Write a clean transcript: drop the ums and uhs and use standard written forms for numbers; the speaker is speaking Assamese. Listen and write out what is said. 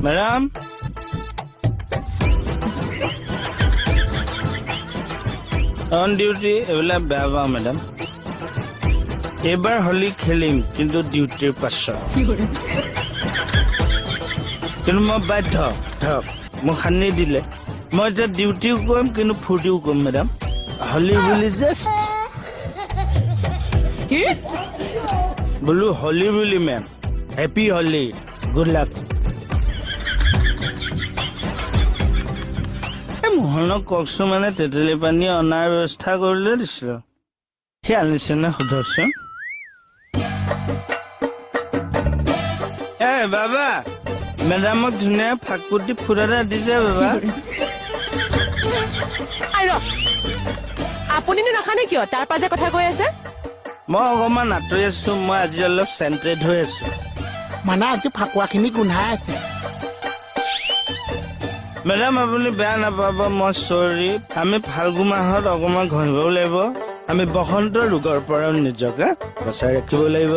ম্যাডাম অন ডিউটি এইবিলাক বেয়া পাওঁ মেডাম এইবাৰ হোলী খেলিম কিন্তু ডিউটিৰ পাছত কিন্তু মই বাধ্য ধৰক মোক সানি দিলে মই এতিয়া ডিউটিও কৰিম কিন্তু ফূৰ্তিও কৰিম মেডাম হোলী বুলি জাষ্ট বোলো হোলী বুলি ma'am happy Holi good luck মোহনক কওকচোন মানে তেতেলী পানী অনাৰ ব্যৱস্থা কৰিলে দিছিলো সি আনিছে নে সোধকচোন বাবা মেডামক ধুনীয়া ফাকুটি ফুৰা এটা দি দে বাবা আপুনিনো নাখানে কিয় তাৰ পৰা যে কথা কৈ আছে মই অকমান আঁতৰি আছো মই আজি অলপ চেণ্ট্ৰেড হৈ আছো মানে আজি ফাকুৱাখিনি গোন্ধাই আছে মেডাম আপুনি বেয়া নাপাব মই চৰি আমি ফাল্গু মাহত অকমান ঘঁহিবও লাগিব আমি বসন্ত ৰোগৰ পৰাও নিজকে বচাই ৰাখিব লাগিব